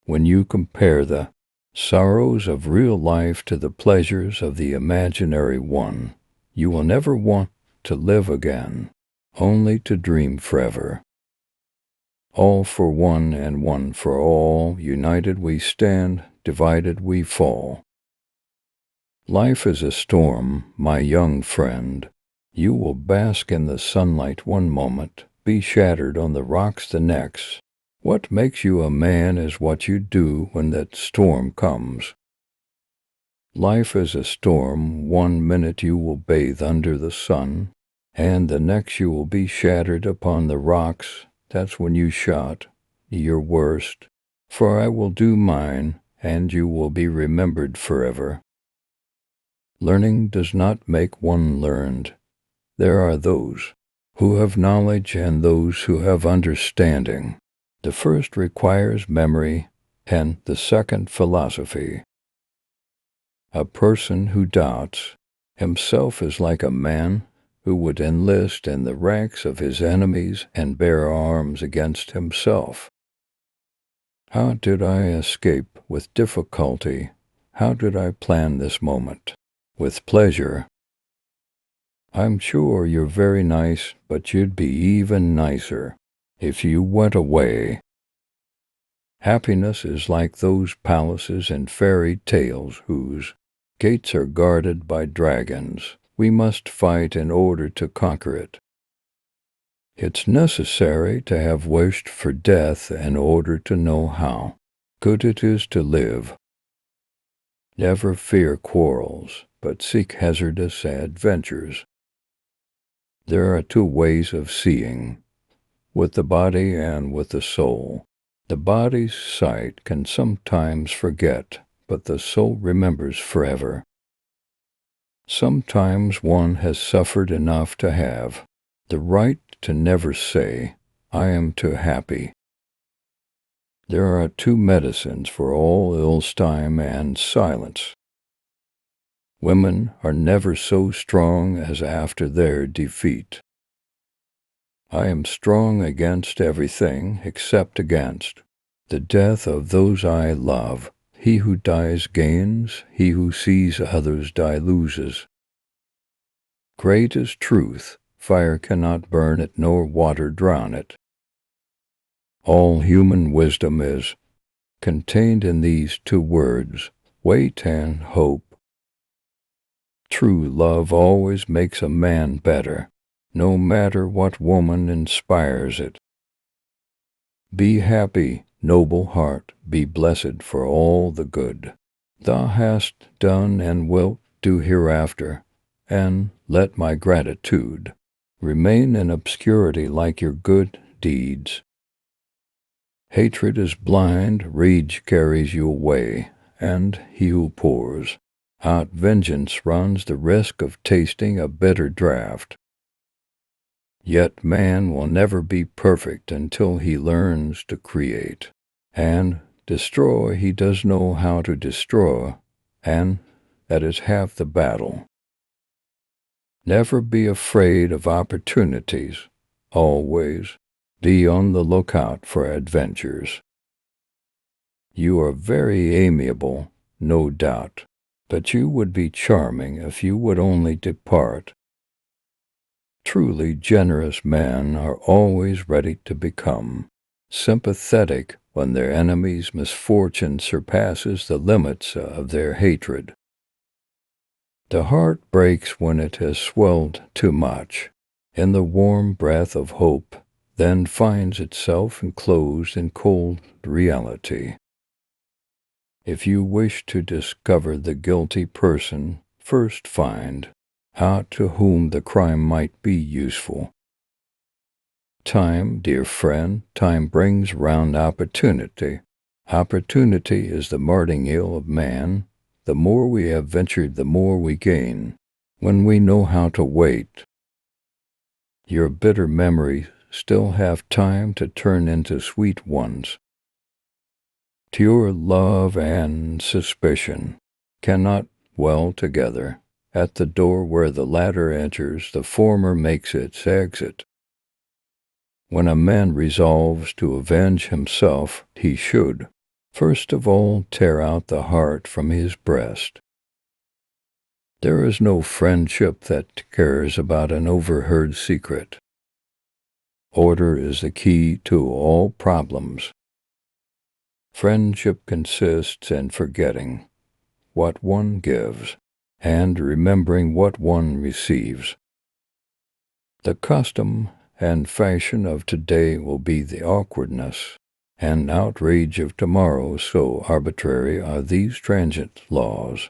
when you compare the sorrows of real life to the pleasures of the imaginary one. You will never want to live again, only to dream forever. All for one and one for all, united we stand, divided we fall. Life is a storm, my young friend. You will bask in the sunlight one moment, be shattered on the rocks the next. What makes you a man is what you do when that storm comes. Life is a storm, one minute you will bathe under the sun, and the next you will be shattered upon the rocks. That's when you shot your worst, for I will do mine, and you will be remembered forever. Learning does not make one learned. There are those who have knowledge and those who have understanding. The first requires memory, and the second philosophy. A person who doubts himself is like a man who would enlist in the ranks of his enemies and bear arms against himself. How did I escape with difficulty? How did I plan this moment? With pleasure. I'm sure you're very nice, but you'd be even nicer if you went away. Happiness is like those palaces in fairy tales whose gates are guarded by dragons. We must fight in order to conquer it. It's necessary to have wished for death in order to know how good it is to live. Never fear quarrels, but seek hazardous adventures. There are two ways of seeing, with the body and with the soul. The body's sight can sometimes forget, but the soul remembers forever. Sometimes one has suffered enough to have the right to never say, I am too happy. There are two medicines for all ills, time and silence. Women are never so strong as after their defeat. I am strong against everything except against the death of those I love. He who dies gains, he who sees others die loses. Great is truth, fire cannot burn it nor water drown it. All human wisdom is contained in these two words, wait and hope. True love always makes a man better, no matter what woman inspires it. Be happy, noble heart, be blessed for all the good thou hast done and wilt do hereafter, and let my gratitude remain in obscurity like your good deeds. Hatred is blind, rage carries you away, and he who pours out vengeance runs the risk of tasting a bitter draught. Yet man will never be perfect until he learns to create, and destroy he does know how to destroy, and that is half the battle. Never be afraid of opportunities, always be on the lookout for adventures. You are very amiable, no doubt, but you would be charming if you would only depart. Truly generous men are always ready to become sympathetic when their enemy's misfortune surpasses the limits of their hatred. The heart breaks when it has swelled too much, and the warm breath of hope then finds itself enclosed in cold reality. If you wish to discover the guilty person, first find out to whom the crime might be useful. Time, dear friend, time brings round opportunity. Opportunity is the martingale of man. The more we have ventured, the more we gain, when we know how to wait. Your bitter memories still have time to turn into sweet ones. Pure love and suspicion cannot dwell together. At the door where the latter enters, the former makes its exit. When a man resolves to avenge himself, he should First of all, tear out the heart from his breast. There is no friendship that cares about an overheard secret. Order is the key to all problems. Friendship consists in forgetting what one gives and remembering what one receives. The custom and fashion of today will be the awkwardness and outrage of tomorrow, so arbitrary are these transient laws.